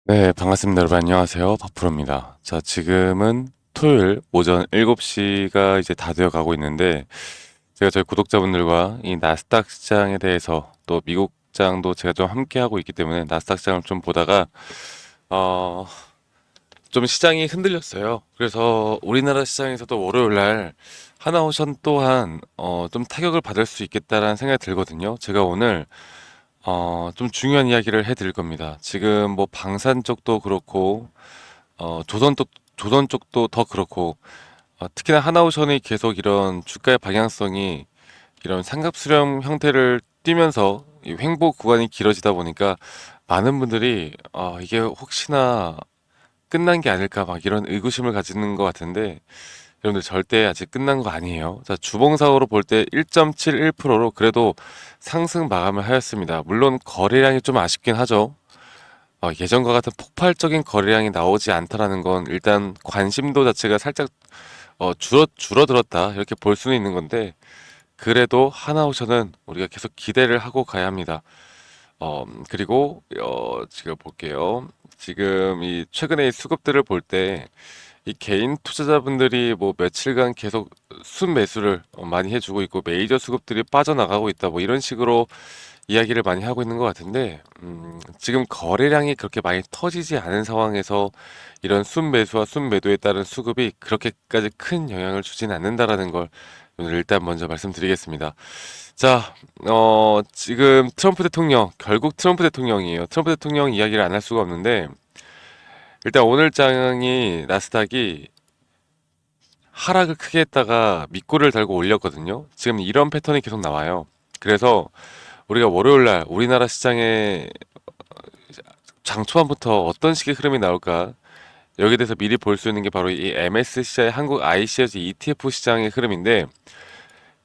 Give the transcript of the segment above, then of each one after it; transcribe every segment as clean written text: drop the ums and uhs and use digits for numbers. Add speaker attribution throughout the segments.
Speaker 1: 네, 반갑습니다. 여러분 안녕하세요. 박프로입니다. 자, 지금은 토요일 오전 7시가 이제 다 되어 가고 있는데, 제가 저희 구독자분들과 이 나스닥 시장에 대해서 또 미국 장도 제가 좀 함께 하고 있기 때문에 나스닥 시장을 좀 보다가, 어, 좀 시장이 흔들렸어요. 그래서 우리나라 시장에서도 월요일 날 하나오션 또한, 좀 타격을 받을 수 있겠다라는 생각이 들거든요. 제가 오늘 좀 중요한 이야기를 해드릴 겁니다. 지금 뭐 방산 쪽도 그렇고, 조선 쪽도 더 그렇고, 특히나 하나오션이 계속 이런 주가의 방향성이 이런 삼각 수렴 형태를 띠면서 이 횡보 구간이 길어지다 보니까 많은 분들이 이게 혹시나 끝난 게 아닐까 막 이런 의구심을 가지는 것 같은데, 여러분들 절대 아직 끝난 거 아니에요. 자, 주봉상으로 볼 때 1.71%로 그래도 상승 마감을 하였습니다. 물론 거래량이 좀 아쉽긴 하죠. 예전과 같은 폭발적인 거래량이 나오지 않다라는 건 일단 관심도 자체가 살짝 줄어들었다 이렇게 볼 수는 있는 건데, 그래도 하나오션은 우리가 계속 기대를 하고 가야 합니다. 그리고 지금 볼게요. 지금 이 최근에 이 수급들을 볼 때 이 개인 투자자분들이 뭐 며칠간 계속 순매수를 많이 해주고 있고, 메이저 수급들이 빠져나가고 있다 뭐 이런 식으로 이야기를 많이 하고 있는 것 같은데, 지금 거래량이 그렇게 많이 터지지 않은 상황에서 이런 순매수와 순매도에 따른 수급이 그렇게까지 큰 영향을 주진 않는다라는 걸 오늘 일단 먼저 말씀드리겠습니다. 자, 지금 트럼프 대통령, 결국 트럼프 대통령이에요. 트럼프 대통령 이야기를 안 할 수가 없는데, 일단 오늘 장이 나스닥이 하락을 크게 했다가 밑골을 달고 올렸거든요. 지금 이런 패턴이 계속 나와요. 그래서 우리가 월요일 날 우리나라 시장에 장 초반부터 어떤 식의 흐름이 나올까? 여기에 대해서 미리 볼 수 있는 게 바로 이 MSCI 한국 iShares ETF 시장의 흐름인데,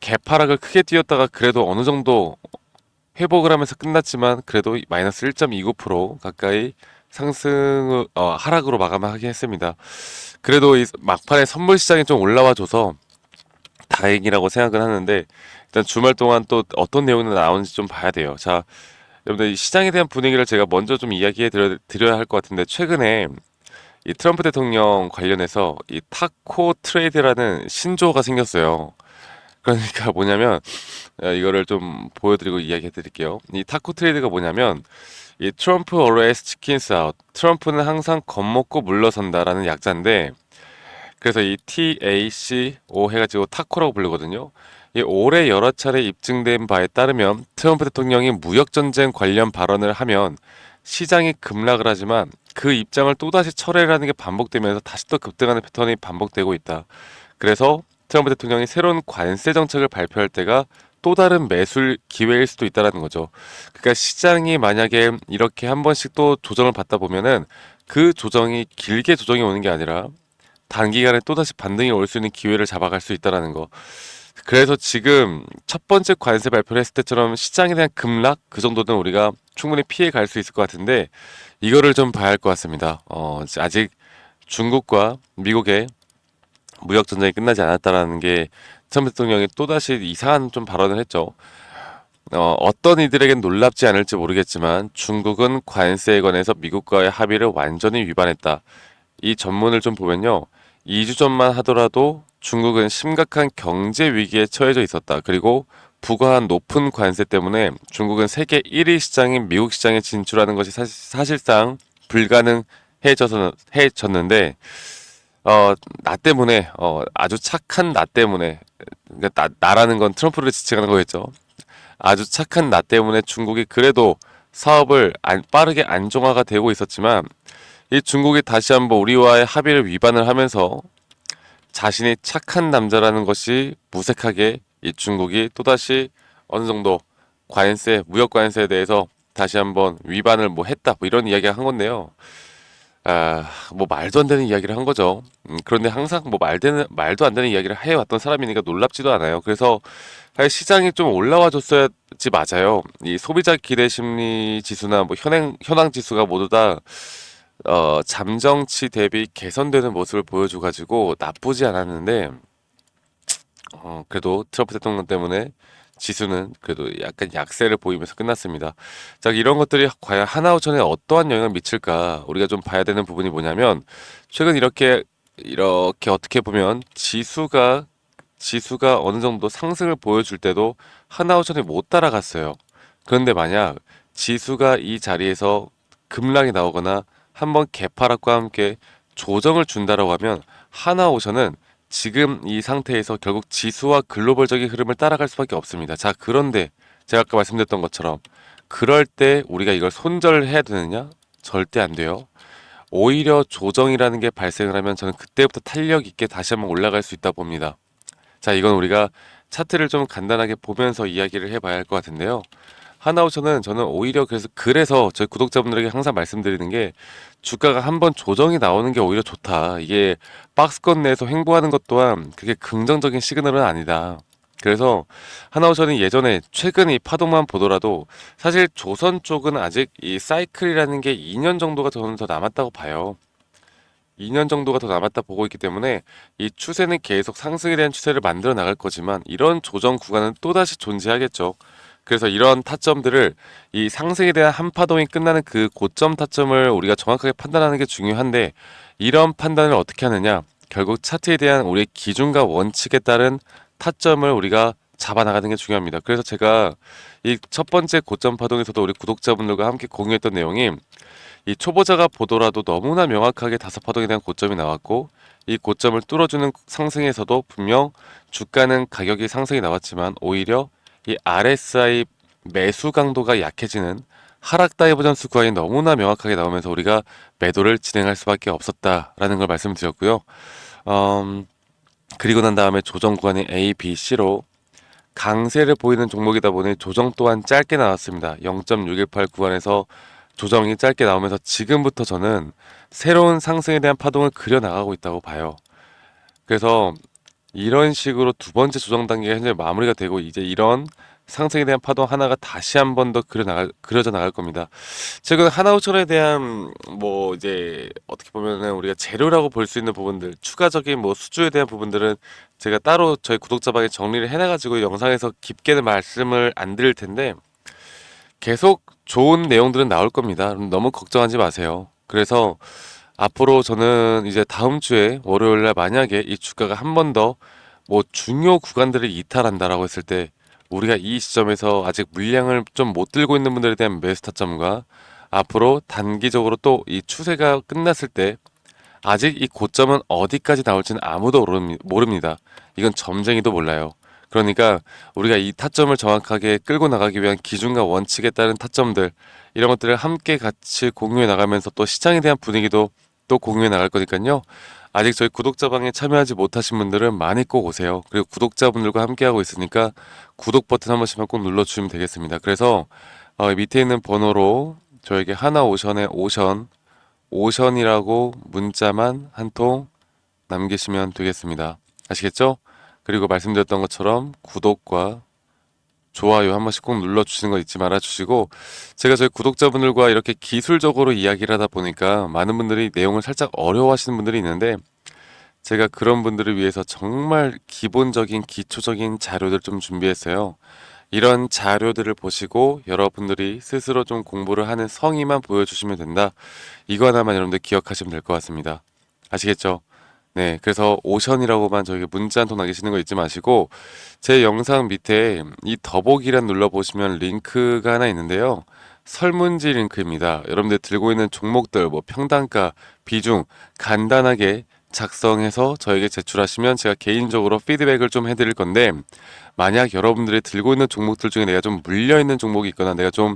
Speaker 1: 개파락을 크게 뛰었다가 그래도 어느 정도 회복을 하면서 끝났지만 그래도 마이너스 1.29% 가까이 상승 하락으로 마감하긴 했습니다. 그래도 이 막판에 선물 시장이 좀 올라와줘서 다행이라고 생각은 하는데, 일단 주말 동안 또 어떤 내용이 나오는지 좀 봐야 돼요. 자, 여러분들 이 시장에 대한 분위기를 제가 먼저 좀 드려야 할 것 같은데, 최근에 이 트럼프 대통령 관련해서 이 타코 트레이드라는 신조어가 생겼어요. 그러니까 뭐냐면, 이거를 좀 보여드리고 이야기해 드릴게요. 이 타코 트레이드가 뭐냐면, 이 트럼프 always chickens out, 트럼프는 항상 겁먹고 물러선다라는 약자인데, 그래서 이 TACO 해가지고 타코라고 부르거든요. 이 올해 여러 차례 입증된 바에 따르면 트럼프 대통령이 무역전쟁 관련 발언을 하면 시장이 급락을 하지만 그 입장을 또다시 철회를 하는 게 반복되면서 다시 또 급등하는 패턴이 반복되고 있다. 그래서 트럼프 대통령이 새로운 관세 정책을 발표할 때가 또 다른 매수 기회일 수도 있다라는 거죠. 그러니까 시장이 만약에 이렇게 한 번씩 또 조정을 받다 보면은 그 조정이 길게 조정이 오는 게 아니라 단기간에 또다시 반등이 올 수 있는 기회를 잡아갈 수 있다라는 거. 그래서 지금 첫 번째 관세 발표를 했을 때처럼 시장에 대한 급락 그 정도는 우리가 충분히 피해 갈 수 있을 것 같은데, 이거를 좀 봐야 할 것 같습니다. 아직 중국과 미국의 무역 전쟁이 끝나지 않았다라는 게 트럼프 대통령이 또다시 이상한 좀 발언을 했죠. 어떤 이들에겐 놀랍지 않을지 모르겠지만 중국은 관세에 관해서 미국과의 합의를 완전히 위반했다. 이 전문을 좀 보면요. 2주 전만 하더라도 중국은 심각한 경제 위기에 처해져 있었다. 그리고 부과한 높은 관세 때문에 중국은 세계 1위 시장인 미국 시장에 진출하는 것이 사실상 불가능해졌는데, 나 때문에, 아주 착한 나 때문에, 그러니까 나라는 건 트럼프를 지칭하는 거겠죠. 아주 착한 나 때문에 중국이 그래도 사업을 빠르게 안정화가 되고 있었지만, 이 중국이 다시 한번 우리와의 합의를 위반을 하면서 자신이 착한 남자라는 것이 무색하게 이 중국이 또다시 어느 정도 무역 관세에 대해서 다시 한번 위반을 뭐 했다, 뭐 이런 이야기가 한 건데요. 뭐 말도 안 되는 이야기를 한 거죠. 그런데 항상 뭐 말도 안 되는 이야기를 해왔던 사람이니까 놀랍지도 않아요. 그래서 사실 시장이 좀 올라와 줬어야지 맞아요. 이 소비자 기대 심리 지수나 뭐 현황 지수가 모두 다 잠정치 대비 개선되는 모습을 보여줘가지고 나쁘지 않았는데, 그래도 트럼프 대통령 때문에 지수는 그래도 약간 약세를 보이면서 끝났습니다. 자, 이런 것들이 과연 하나오션에 어떠한 영향을 미칠까 우리가 좀 봐야 되는 부분이 뭐냐면 최근 이렇게 어떻게 보면 지수가 어느 정도 상승을 보여줄 때도 하나오션이 못 따라갔어요. 그런데 만약 지수가 이 자리에서 급락이 나오거나 한번 개파락과 함께 조정을 준다라고 하면 하나오션은 지금 이 상태에서 결국 지수와 글로벌적인 흐름을 따라갈 수밖에 없습니다. 자, 그런데 제가 아까 말씀드렸던 것처럼 그럴 때 우리가 이걸 손절해야 되느냐? 절대 안 돼요. 오히려 조정이라는 게 발생을 하면 저는 그때부터 탄력 있게 다시 한번 올라갈 수 있다 봅니다. 자, 이건 우리가 차트를 좀 간단하게 보면서 이야기를 해봐야 할 것 같은데요. 하나오션은 저는 오히려 그래서 저희 구독자분들에게 항상 말씀드리는 게 주가가 한번 조정이 나오는 게 오히려 좋다. 이게 박스권 내에서 횡보하는 것 또한 그게 긍정적인 시그널은 아니다. 그래서 하나오션이 예전에 최근 이 파동만 보더라도 사실 조선 쪽은 아직 이 사이클이라는 게 2년 정도가 저는 더 남았다고 봐요. 2년 정도가 더 남았다 보고 있기 때문에 이 추세는 계속 상승에 대한 추세를 만들어 나갈 거지만 이런 조정 구간은 또다시 존재하겠죠. 그래서 이런 타점들을 이 상승에 대한 한 파동이 끝나는 그 고점 타점을 우리가 정확하게 판단하는 게 중요한데 이런 판단을 어떻게 하느냐? 결국 차트에 대한 우리의 기준과 원칙에 따른 타점을 우리가 잡아나가는 게 중요합니다. 그래서 제가 이 첫 번째 고점 파동에서도 우리 구독자분들과 함께 공유했던 내용이 이 초보자가 보더라도 너무나 명확하게 다섯 파동에 대한 고점이 나왔고 이 고점을 뚫어주는 상승에서도 분명 주가는 가격이 상승이 나왔지만 오히려 이 RSI 매수 강도가 약해지는 하락 다이버전스 구간이 너무나 명확하게 나오면서 우리가 매도를 진행할 수밖에 없었다라는 걸 말씀드렸고요. 음, 그리고 난 다음에 조정 구간이 A, B, C로 강세를 보이는 종목이다 보니 조정 또한 짧게 나왔습니다. 0.618 구간에서 조정이 짧게 나오면서 지금부터 저는 새로운 상승에 대한 파동을 그려 나가고 있다고 봐요. 그래서 이런 식으로 두 번째 조정 단계가 현재 마무리가 되고 이제 이런 상승에 대한 파동 하나가 다시 한 번 더 그려져 나갈 겁니다. 최근 하나오천에 대한 뭐 이제 어떻게 보면은 우리가 재료라고 볼 수 있는 부분들, 추가적인 뭐 수주에 대한 부분들은 제가 따로 저희 구독자방에 정리를 해놔가지고 영상에서 깊게는 말씀을 안 드릴 텐데 계속 좋은 내용들은 나올 겁니다. 너무 걱정하지 마세요. 그래서 앞으로 저는 이제 다음 주에 월요일 날 만약에 이 주가가 한 번 더 뭐 중요 구간들을 이탈한다라고 했을 때 우리가 이 시점에서 아직 물량을 좀 못 들고 있는 분들에 대한 매수 타점과 앞으로 단기적으로 또 이 추세가 끝났을 때 아직 이 고점은 어디까지 나올지는 아무도 모릅니다. 이건 점쟁이도 몰라요. 그러니까 우리가 이 타점을 정확하게 끌고 나가기 위한 기준과 원칙에 따른 타점들 이런 것들을 함께 같이 공유해 나가면서 또 시장에 대한 분위기도 또 공유해 나갈 거니까요. 아직 저희 구독자방에 참여하지 못하신 분들은 많이 꼭 오세요. 그리고 구독자분들과 함께하고 있으니까 구독 버튼 한 번씩만 꼭 눌러주시면 되겠습니다. 그래서 밑에 있는 번호로 저에게 하나오션의 오션이라고 문자만 한 통 남기시면 되겠습니다. 아시겠죠? 그리고 말씀드렸던 것처럼 구독과 좋아요 한 번씩 꼭 눌러주시는 거 잊지 말아 주시고 제가 저희 구독자분들과 이렇게 기술적으로 이야기를 하다 보니까 많은 분들이 내용을 살짝 어려워하시는 분들이 있는데 제가 그런 분들을 위해서 정말 기본적인 기초적인 자료들 좀 준비했어요. 이런 자료들을 보시고 여러분들이 스스로 좀 공부를 하는 성의만 보여주시면 된다. 이거 하나만 여러분들 기억하시면 될 것 같습니다. 아시겠죠? 네, 그래서 오션이라고만 저에게 문자 한 통 남기시는 거 잊지 마시고 제 영상 밑에 이 더보기란 눌러보시면 링크가 하나 있는데요. 설문지 링크입니다. 여러분들 들고 있는 종목들, 뭐 평단가, 비중 간단하게 작성해서 저에게 제출하시면 제가 개인적으로 피드백을 좀 해드릴 건데 만약 여러분들이 들고 있는 종목들 중에 내가 좀 물려있는 종목이 있거나 내가 좀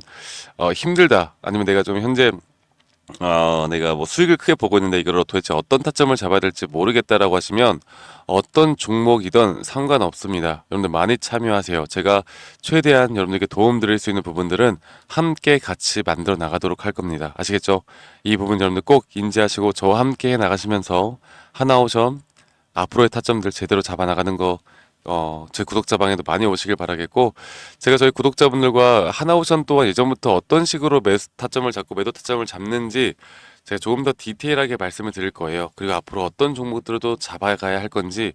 Speaker 1: 힘들다 아니면 내가 좀 현재 내가 뭐 수익을 크게 보고 있는데 이걸 도대체 어떤 타점을 잡아야 될지 모르겠다라고 하시면 어떤 종목이든 상관없습니다. 여러분들 많이 참여하세요. 제가 최대한 여러분들께 도움 드릴 수 있는 부분들은 함께 같이 만들어 나가도록 할 겁니다. 아시겠죠? 이 부분 여러분들 꼭 인지하시고 저와 함께 해 나가시면서 하나오션 앞으로의 타점들 제대로 잡아 나가는 거 제 구독자방에도 많이 오시길 바라겠고, 제가 저희 구독자분들과 하나오션 또한 예전부터 어떤 식으로 매수 타점을 잡고 매도 타점을 잡는지 제가 조금 더 디테일하게 말씀을 드릴 거예요. 그리고 앞으로 어떤 종목들도 잡아가야 할 건지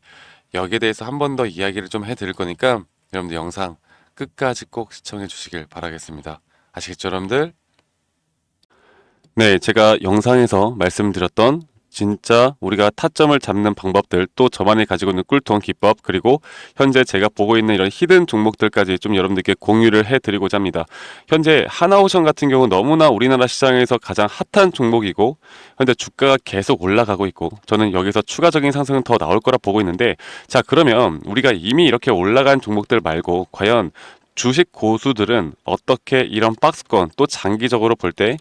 Speaker 1: 여기에 대해서 한 번 더 이야기를 좀 해드릴 거니까 여러분들 영상 끝까지 꼭 시청해 주시길 바라겠습니다. 아시겠죠, 여러분들? 네, 제가 영상에서 말씀드렸던 진짜 우리가 타점을 잡는 방법들, 또 저만이 가지고 있는 꿀통 기법, 그리고 현재 제가 보고 있는 이런 히든 종목들까지 좀 여러분들께 공유를 해드리고자 합니다. 현재 하나오션 같은 경우 너무나 우리나라 시장에서 가장 핫한 종목이고 현재 주가가 계속 올라가고 있고 저는 여기서 추가적인 상승은 더 나올 거라 보고 있는데, 자, 그러면 우리가 이미 이렇게 올라간 종목들 말고 과연 주식 고수들은 어떻게 이런 박스권, 또 장기적으로 볼 때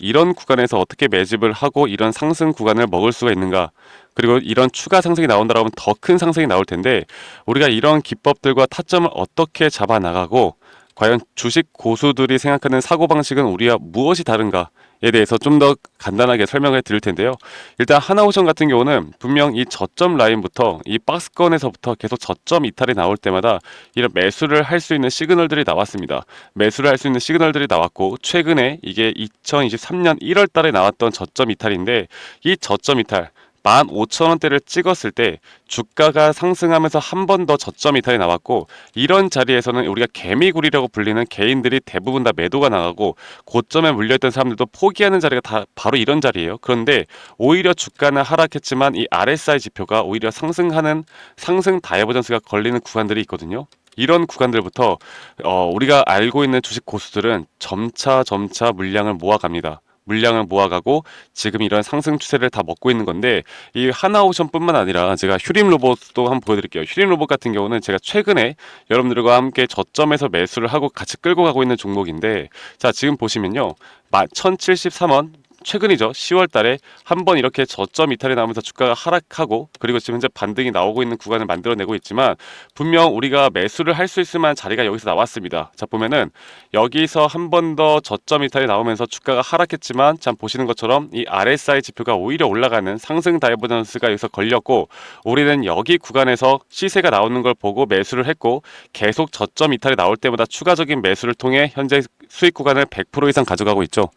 Speaker 1: 이런 구간에서 어떻게 매집을 하고 이런 상승 구간을 먹을 수가 있는가, 그리고 이런 추가 상승이 나온다고 하면 더 큰 상승이 나올 텐데 우리가 이런 기법들과 타점을 어떻게 잡아 나가고 과연 주식 고수들이 생각하는 사고방식은 우리와 무엇이 다른가에 대해서 좀 더 간단하게 설명을 드릴 텐데요. 일단 하나오션 같은 경우는 분명 이 저점 라인부터 이 박스권에서부터 계속 저점 이탈이 나올 때마다 이런 매수를 할 수 있는 시그널들이 나왔습니다. 매수를 할 수 있는 시그널들이 나왔고, 최근에 이게 2023년 1월 달에 나왔던 저점 이탈인데, 이 저점 이탈 15,000원대를 찍었을 때 주가가 상승하면서 한 번 더 저점 이탈이 나왔고, 이런 자리에서는 우리가 개미굴이라고 불리는 개인들이 대부분 다 매도가 나가고 고점에 물려있던 사람들도 포기하는 자리가 다 바로 이런 자리예요. 그런데 오히려 주가는 하락했지만 이 RSI 지표가 오히려 상승하는 상승 다이버전스가 걸리는 구간들이 있거든요. 이런 구간들부터 우리가 알고 있는 주식 고수들은 점차 물량을 모아갑니다. 물량을 모아가고 지금 이런 상승 추세를 다 먹고 있는 건데, 이 하나오션뿐만 아니라 제가 휴림 로봇도 한번 보여드릴게요. 휴림 로봇 같은 경우는 제가 최근에 여러분들과 함께 저점에서 매수를 하고 같이 끌고 가고 있는 종목인데, 자, 지금 보시면요, 1073원 최근이죠. 10월 달에 한번 이렇게 저점 이탈이 나오면서 주가가 하락하고, 그리고 지금 현재 반등이 나오고 있는 구간을 만들어내고 있지만 분명 우리가 매수를 할 수 있을 만한 자리가 여기서 나왔습니다. 자, 보면은 여기서 한 번 더 저점 이탈이 나오면서 주가가 하락했지만, 참 보시는 것처럼 이 RSI 지표가 오히려 올라가는 상승 다이버전스가 여기서 걸렸고, 우리는 여기 구간에서 시세가 나오는 걸 보고 매수를 했고, 계속 저점 이탈이 나올 때마다 추가적인 매수를 통해 현재 수익 구간을 100% 이상 가져가고 있죠.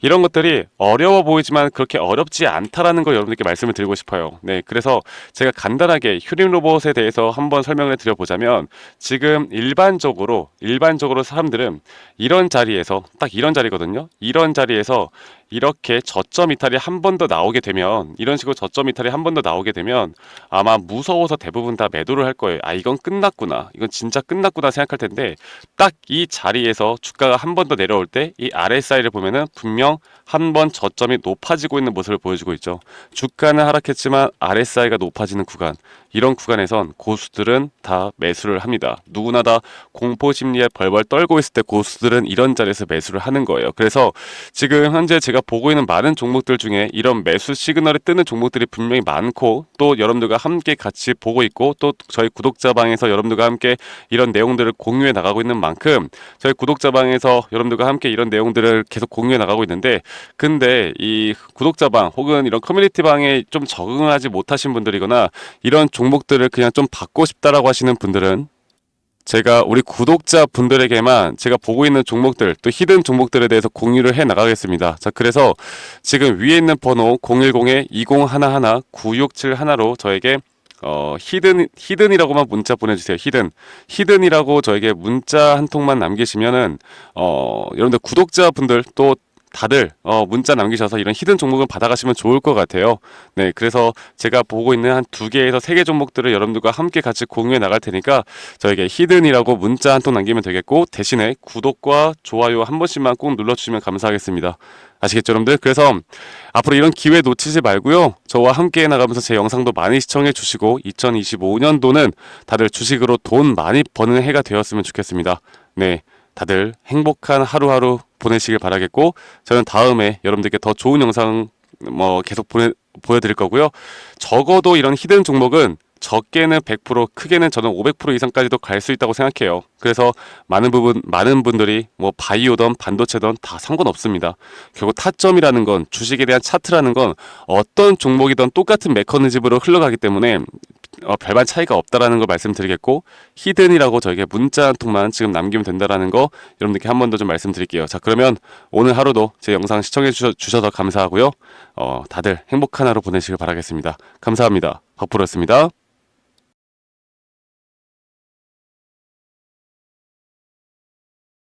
Speaker 1: 이런 것들이 어려워 보이지만 그렇게 어렵지 않다라는 걸 여러분들께 말씀을 드리고 싶어요. 네, 그래서 제가 간단하게 휴림 로봇에 대해서 한번 설명을 드려보자면, 지금 일반적으로 사람들은 이런 자리에서, 딱 이런 자리거든요. 이런 자리에서 이렇게 저점 이탈이 한 번 더 나오게 되면, 이런 식으로 저점 이탈이 한 번 더 나오게 되면 아마 무서워서 대부분 다 매도를 할 거예요. 아, 이건 끝났구나, 이건 진짜 끝났구나 생각할 텐데, 딱 이 자리에서 주가가 한 번 더 내려올 때 이 RSI를 보면은 분명 한 번 저점이 높아지고 있는 모습을 보여주고 있죠. 주가는 하락했지만 RSI가 높아지는 구간, 이런 구간에선 고수들은 다 매수를 합니다. 누구나 다 공포 심리에 벌벌 떨고 있을 때 고수들은 이런 자리에서 매수를 하는 거예요. 그래서 지금 현재 제가 보고 있는 많은 종목들 중에 이런 매수 시그널이 뜨는 종목들이 분명히 많고, 또 여러분들과 함께 같이 보고 있고, 또 저희 구독자방에서 여러분들과 함께 이런 내용들을 공유해 나가고 있는 만큼 저희 구독자방에서 여러분들과 함께 이런 내용들을 계속 공유해 나가고 있는데, 근데 이 구독자방 혹은 이런 커뮤니티방에 좀 적응하지 못하신 분들이거나 이런 종목들을 그냥 좀 받고 싶다라고 하시는 분들은 제가 우리 구독자 분들에게만 제가 보고 있는 종목들, 또 히든 종목들에 대해서 공유를 해 나가겠습니다. 자, 그래서 지금 위에 있는 번호 010-2011-9671로 저에게 히든이라고만 문자 보내주세요. 히든이라고 저에게 문자 한 통만 남기시면은 여러분들 구독자분들 또 다들 문자 남기셔서 이런 히든 종목을 받아가시면 좋을 것 같아요. 네, 그래서 제가 보고 있는 한 2개에서 3개 종목들을 여러분들과 함께 같이 공유해 나갈 테니까 저에게 히든이라고 문자 한 통 남기면 되겠고, 대신에 구독과 좋아요 한 번씩만 꼭 눌러주시면 감사하겠습니다. 아시겠죠, 여러분들? 그래서 앞으로 이런 기회 놓치지 말고요, 저와 함께 나가면서 제 영상도 많이 시청해 주시고 2025년도는 다들 주식으로 돈 많이 버는 해가 되었으면 좋겠습니다. 네, 다들 행복한 하루하루 보내시길 바라겠고, 저는 다음에 여러분들께 더 좋은 영상 계속 보여드릴 거고요. 적어도 이런 히든 종목은 적게는 100%, 크게는 저는 500% 이상까지도 갈 수 있다고 생각해요. 그래서 많은 분들이 바이오든 반도체든 다 상관없습니다. 결국 타점이라는 건, 주식에 대한 차트라는 건 어떤 종목이든 똑같은 메커니즘으로 흘러가기 때문에 별반 차이가 없다라는 걸 말씀드리겠고, 히든이라고 저에게 문자 한 통만 지금 남기면 된다라는 거 여러분들께 한 번 더 좀 말씀드릴게요. 자, 그러면 오늘 하루도 제 영상 시청해 주셔서 감사하고요. 다들 행복한 하루 보내시길 바라겠습니다. 감사합니다. 박프로였습니다.